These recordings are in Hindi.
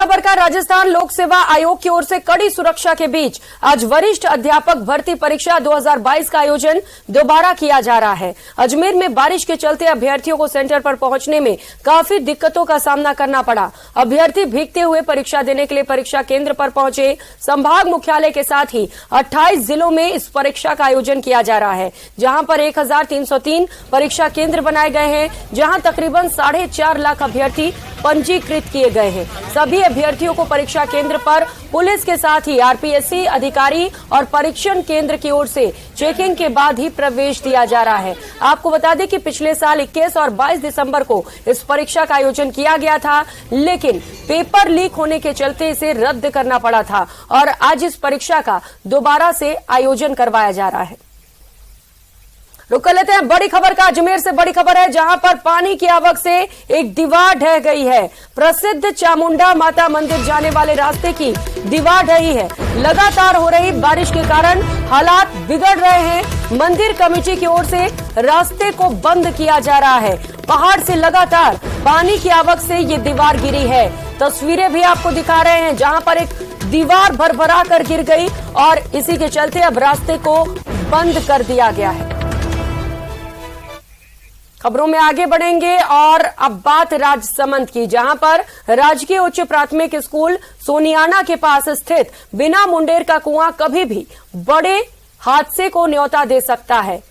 खबर का राजस्थान लोक सेवा आयोग की ओर से कड़ी सुरक्षा के बीच आज वरिष्ठ अध्यापक भर्ती परीक्षा 2022 का आयोजन दोबारा किया जा रहा है। अजमेर में बारिश के चलते अभ्यर्थियों को सेंटर पर पहुंचने में काफी दिक्कतों का सामना करना पड़ा। अभ्यर्थी भीगते हुए परीक्षा देने के लिए परीक्षा केंद्र पर पहुंचे। संभाग मुख्यालय के साथ ही 28 जिलों में इस परीक्षा का आयोजन किया जा रहा है, जहां पर 1303 परीक्षा केंद्र बनाए गए हैं, जहां तकरीबन 4.5 लाख अभ्यर्थी पंजीकृत किए गए हैं। सभी अभ्यर्थियों को परीक्षा केंद्र पर पुलिस के साथ ही आरपीएससी अधिकारी और परीक्षण केंद्र की ओर से चेकिंग के बाद ही प्रवेश दिया जा रहा है। आपको बता दें कि पिछले साल 21 और 22 दिसंबर को इस परीक्षा का आयोजन किया गया था, लेकिन पेपर लीक होने के चलते इसे रद्द करना पड़ा था और आज इस परीक्षा का दोबारा से आयोजन करवाया जा रहा है। रुक कर लेते हैं बड़ी खबर का। अजमेर से बड़ी खबर है, जहां पर पानी की आवक से एक दीवार ढह गई है। प्रसिद्ध चामुंडा माता मंदिर जाने वाले रास्ते की दीवार ढही है। लगातार हो रही बारिश के कारण हालात बिगड़ रहे हैं। मंदिर कमेटी की ओर से रास्ते को बंद किया जा रहा है। पहाड़ से लगातार पानी की आवक से ये दीवार गिरी है। तस्वीरें भी आपको दिखा रहे हैं, जहां पर एक दीवार भरभरा कर गिर गई और इसी के चलते अब रास्ते को बंद कर दिया गया है। खबरों में आगे बढ़ेंगे और अब बात राजसमंद की, जहां पर राजकीय उच्च प्राथमिक स्कूल सोनियाना के पास स्थित बिना मुंडेर का कुआं कभी भी बड़े हादसे को न्योता दे सकता है।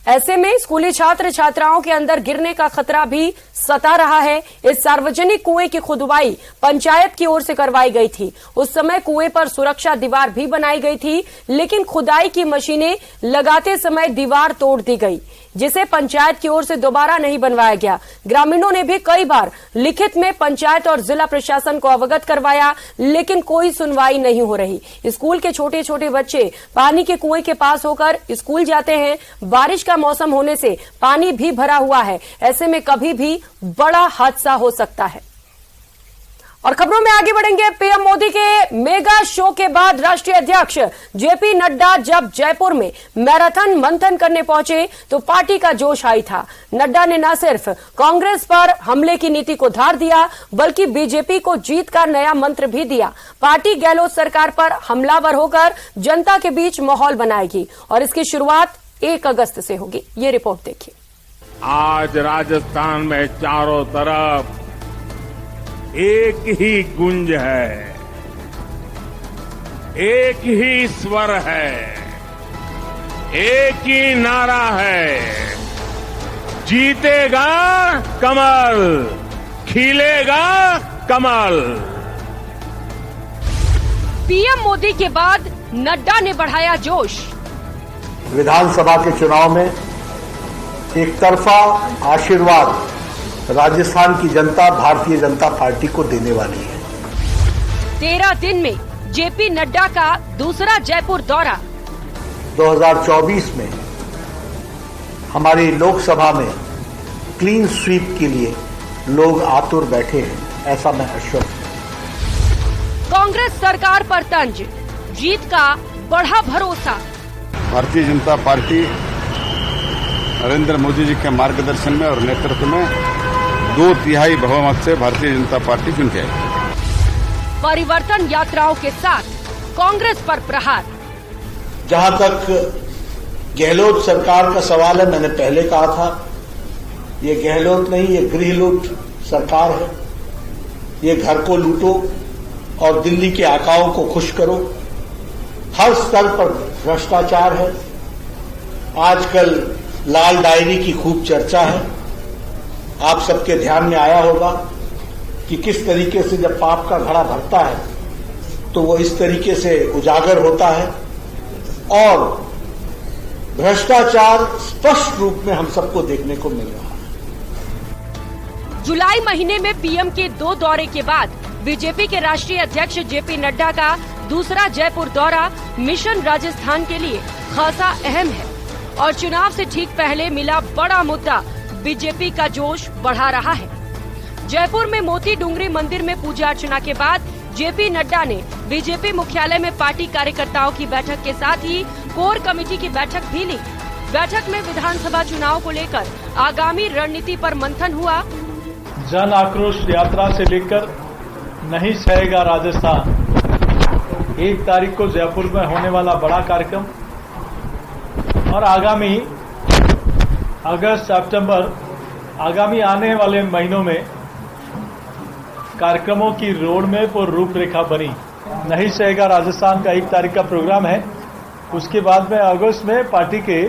ऐसे में स्कूली छात्र छात्राओं के अंदर गिरने का खतरा भी सता रहा है। इस सार्वजनिक कुएं की खुदवाई पंचायत की ओर से करवाई गई थी। उस समय कुएं पर सुरक्षा दीवार भी बनाई गई थी, लेकिन खुदाई की मशीनें लगाते समय दीवार तोड़ दी गई, जिसे पंचायत की ओर से दोबारा नहीं बनवाया गया। ग्रामीणों ने भी कई बार लिखित में पंचायत और जिला प्रशासन को अवगत करवाया, लेकिन कोई सुनवाई नहीं हो रही। स्कूल के छोटे छोटे बच्चे पानी के कुएं के पास होकर स्कूल जाते हैं। बारिश का मौसम होने से पानी भी भरा हुआ है। ऐसे में कभी भी बड़ा हादसा हो सकता है। और खबरों में आगे बढ़ेंगे। पीएम मोदी के मेगा शो के बाद राष्ट्रीय अध्यक्ष जेपी नड्डा जब जयपुर में मैराथन मंथन करने पहुंचे तो पार्टी का जोश आई था। नड्डा ने न सिर्फ कांग्रेस पर हमले की नीति को धार दिया, बल्कि बीजेपी को जीत का नया मंत्र भी दिया। पार्टी गहलोत सरकार पर हमलावर होकर जनता के बीच माहौल बनाएगी और इसकी शुरुआत 1 अगस्त से होगी। ये रिपोर्ट देखिए। आज राजस्थान में चारों तरफ एक ही गुंज है, एक ही स्वर है, एक ही नारा है, जीतेगा कमल, खिलेगा कमल। पीएम मोदी के बाद नड्डा ने बढ़ाया जोश। विधानसभा के चुनाव में एक तरफा आशीर्वाद राजस्थान की जनता भारतीय जनता पार्टी को देने वाली है। 13 दिन में जेपी नड्डा का दूसरा जयपुर दौरा। 2024 में हमारी लोकसभा में क्लीन स्वीप के लिए लोग आतुर बैठे हैं, ऐसा मैं आश्वस्त हूं। कांग्रेस सरकार पर तंज, जीत का बढ़ा भरोसा। भारतीय जनता पार्टी नरेंद्र मोदी जी के मार्गदर्शन में और नेतृत्व में 2/3 बहुमत से भारतीय जनता पार्टी चुन के आई। परिवर्तन यात्राओं के साथ कांग्रेस पर प्रहार। जहां तक गहलोत सरकार का सवाल है, मैंने पहले कहा था, ये गहलोत नहीं, ये गृहलूट सरकार है। ये घर को लूटो और दिल्ली के आकाओं को खुश करो। हर स्तर पर भ्रष्टाचार है। आजकल लाल डायरी की खूब चर्चा है। आप सबके ध्यान में आया होगा कि किस तरीके से जब पाप का घड़ा भरता है तो वो इस तरीके से उजागर होता है और भ्रष्टाचार स्पष्ट रूप में हम सबको देखने को मिल रहा है। जुलाई महीने में पीएम के 2 दौरे के बाद बीजेपी के राष्ट्रीय अध्यक्ष जेपी नड्डा का दूसरा जयपुर दौरा मिशन राजस्थान के लिए खासा अहम है और चुनाव से ठीक पहले मिला बड़ा मुद्दा बीजेपी का जोश बढ़ा रहा है। जयपुर में मोती डूंगरी मंदिर में पूजा अर्चना के बाद जेपी नड्डा ने बीजेपी मुख्यालय में पार्टी कार्यकर्ताओं की बैठक के साथ ही कोर कमेटी की बैठक भी ली। बैठक में विधानसभा चुनाव को लेकर आगामी रणनीति पर मंथन हुआ। जन आक्रोश यात्रा से लेकर नहीं सहेगा राजस्थान 1 तारीख को जयपुर में होने वाला बड़ा कार्यक्रम और आगामी अगस्त सितंबर आगामी आने वाले महीनों में कार्यक्रमों की रोड मैप और रूपरेखा बनी। नहीं सहेगा राजस्थान का 1 तारीख का प्रोग्राम है। उसके बाद में अगस्त में पार्टी के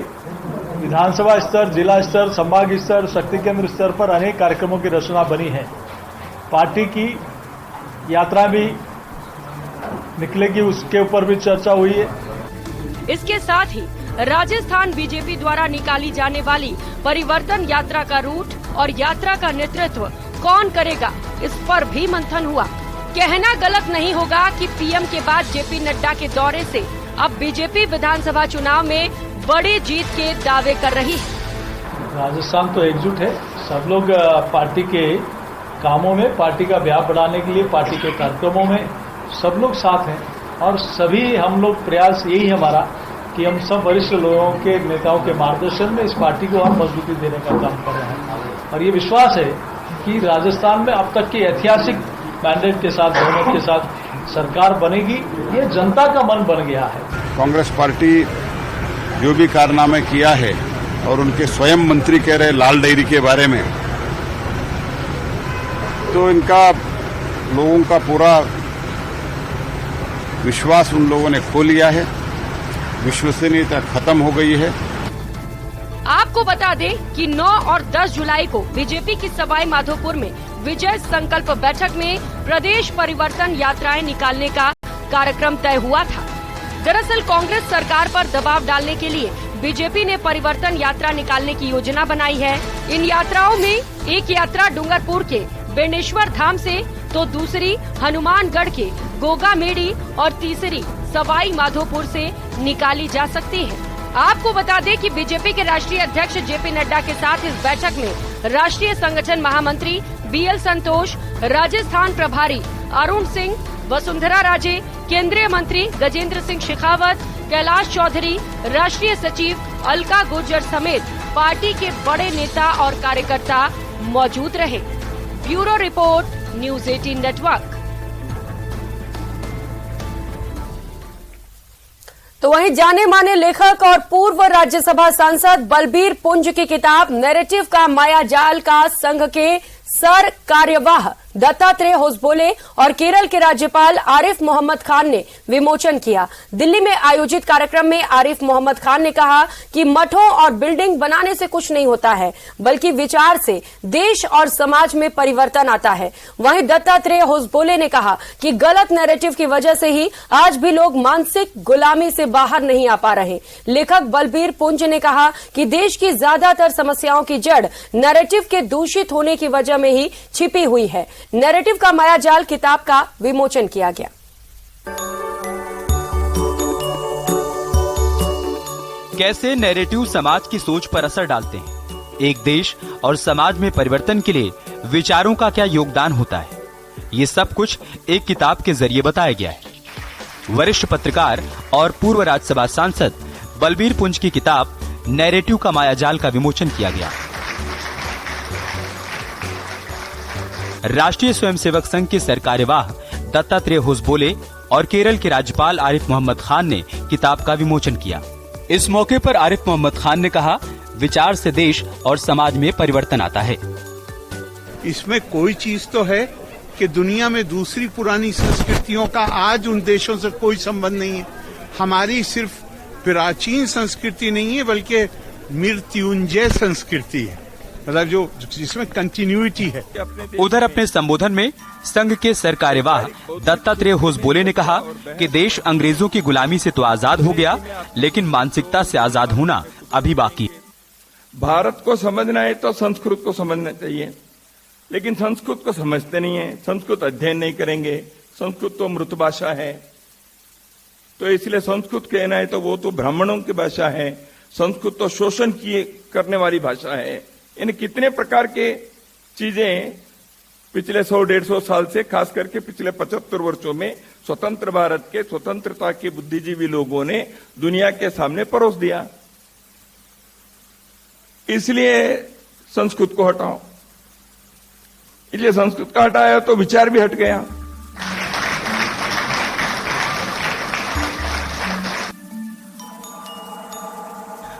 विधानसभा स्तर, जिला स्तर, संभाग स्तर, शक्ति केंद्र स्तर पर अनेक कार्यक्रमों की रचना बनी है। पार्टी की यात्रा भी निकलेगी, उसके ऊपर भी चर्चा हुई है। इसके साथ ही राजस्थान बीजेपी द्वारा निकाली जाने वाली परिवर्तन यात्रा का रूट और यात्रा का नेतृत्व कौन करेगा, इस पर भी मंथन हुआ। कहना गलत नहीं होगा कि पीएम के बाद जेपी नड्डा के दौरे से अब बीजेपी विधानसभा चुनाव में बड़ी जीत के दावे कर रही है। राजस्थान तो एकजुट है, सब लोग पार्टी के कामों में, पार्टी का व्याप बढ़ाने के लिए, पार्टी के कार्यक्रमों में सब लोग साथ हैं और सभी हम लोग प्रयास यही हमारा कि हम सब वरिष्ठ लोगों के, नेताओं के मार्गदर्शन में इस पार्टी को हम मजबूती देने का काम कर रहे हैं। और ये विश्वास है कि राजस्थान में अब तक की ऐतिहासिक मैंडेट के साथ, बहुमत के साथ सरकार बनेगी, ये जनता का मन बन गया है। कांग्रेस पार्टी जो भी कारनामे किया है और उनके स्वयं मंत्री कह रहे लाल डायरी के बारे में, तो इनका लोगों का पूरा विश्वास उन लोगों ने खो लिया है, विश्वसनीयता खत्म हो गई है। आपको बता दें कि 9 और 10 जुलाई को बीजेपी की सवाई माधोपुर में विजय संकल्प बैठक में प्रदेश परिवर्तन यात्राएं निकालने का कार्यक्रम तय हुआ था। दरअसल कांग्रेस सरकार पर दबाव डालने के लिए बीजेपी ने परिवर्तन यात्रा निकालने की योजना बनाई है। इन यात्राओं में एक यात्रा डूंगरपुर के बेनेश्वर धाम से, तो दूसरी हनुमानगढ़ के गोगा मेड़ी और तीसरी सवाई माधोपुर से निकाली जा सकती है। आपको बता दें कि बीजेपी के राष्ट्रीय अध्यक्ष जेपी नड्डा के साथ इस बैठक में राष्ट्रीय संगठन महामंत्री बीएल संतोष, राजस्थान प्रभारी अरुण सिंह, वसुंधरा राजे, केंद्रीय मंत्री गजेंद्र सिंह शेखावत, कैलाश चौधरी, राष्ट्रीय सचिव अलका गुर्जर समेत पार्टी के बड़े नेता और कार्यकर्ता मौजूद रहे। Bureau report, news 18 network. तो वहीं जाने माने लेखक और पूर्व राज्यसभा सांसद बलबीर पुंज की किताब नैरेटिव का मायाजाल का संघ के सर कार्यवाह दत्तात्रेय होसबोले और केरल के राज्यपाल आरिफ मोहम्मद खान ने विमोचन किया। दिल्ली में आयोजित कार्यक्रम में आरिफ मोहम्मद खान ने कहा कि मठों और बिल्डिंग बनाने से कुछ नहीं होता है, बल्कि विचार से देश और समाज में परिवर्तन आता है। वहीं दत्तात्रेय होसबोले ने कहा कि गलत नैरेटिव की वजह से ही आज भी लोग मानसिक गुलामी से बाहर नहीं आ पा रहे। लेखक बलबीर पुंज ने कहा कि देश की ज्यादातर समस्याओं की जड़ नैरेटिव के दूषित होने की वजह में ही छिपी हुई है। नैरेटिव का मायाजाल किताब का विमोचन किया गया। कैसे नैरेटिव समाज की सोच पर असर डालते हैं, एक देश और समाज में परिवर्तन के लिए विचारों का क्या योगदान होता है, ये सब कुछ एक किताब के जरिए बताया गया है। वरिष्ठ पत्रकार और पूर्व राज्यसभा सांसद बलबीर पुंज की किताब नैरेटिव का मायाजाल का विमोचन किया गया। राष्ट्रीय स्वयंसेवक संघ के सर कार्यवाह दत्तात्रेय होसबोले और केरल के राज्यपाल आरिफ मोहम्मद खान ने किताब का विमोचन किया। इस मौके पर आरिफ मोहम्मद खान ने कहा, विचार से देश और समाज में परिवर्तन आता है। इसमें कोई चीज तो है कि दुनिया में दूसरी पुरानी संस्कृतियों का आज उन देशों से कोई संबंध नहीं है। हमारी सिर्फ प्राचीन संस्कृति नहीं है, बल्कि मृत्युंजय संस्कृति है, मतलब जो जिसमें कंटिन्यूटी है। उधर अपने संबोधन में संघ के सर कार्यवाह दत्तात्रेय होसबोले ने कहा कि देश अंग्रेजों की गुलामी से तो आजाद हो गया, लेकिन मानसिकता से आजाद होना अभी बाकी है। भारत को समझना है तो संस्कृत को समझना चाहिए, लेकिन संस्कृत को समझते नहीं है, संस्कृत अध्ययन नहीं करेंगे। संस्कृत तो मृत भाषा है, तो इसलिए संस्कृत कहना है तो वो तो ब्राह्मणों की भाषा है। संस्कृत तो शोषण करने वाली भाषा है। इन कितने प्रकार के चीजें पिछले 100-150 साल से, खास करके पिछले 75 वर्षों में स्वतंत्र भारत के स्वतंत्रता के बुद्धिजीवी लोगों ने दुनिया के सामने परोस दिया। इसलिए संस्कृत को हटाओ। इसलिए संस्कृत का हटाया तो विचार भी हट गया।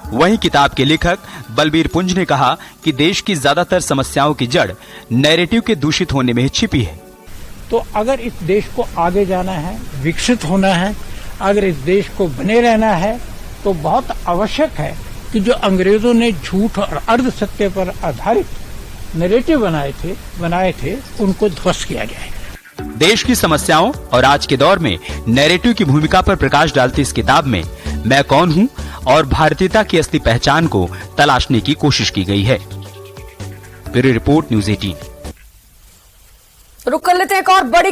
वहीं किताब के लेखक बलबीर पुंज ने कहा कि देश की ज्यादातर समस्याओं की जड़ नैरेटिव के दूषित होने में ही छिपी है। तो अगर इस देश को आगे जाना है, विकसित होना है, अगर इस देश को बने रहना है, तो बहुत आवश्यक है कि जो अंग्रेजों ने झूठ और अर्ध सत्य पर आधारित नैरेटिव बनाए थे उनको ध्वस्त किया जाए। देश की समस्याओं और आज के दौर में नैरेटिव की भूमिका पर प्रकाश डालती इस किताब में मैं कौन हूं और भारतीयता की असली पहचान को तलाशने की कोशिश की गई है। Bureau report, news 18। रुक कर लेते हैं एक और बड़ी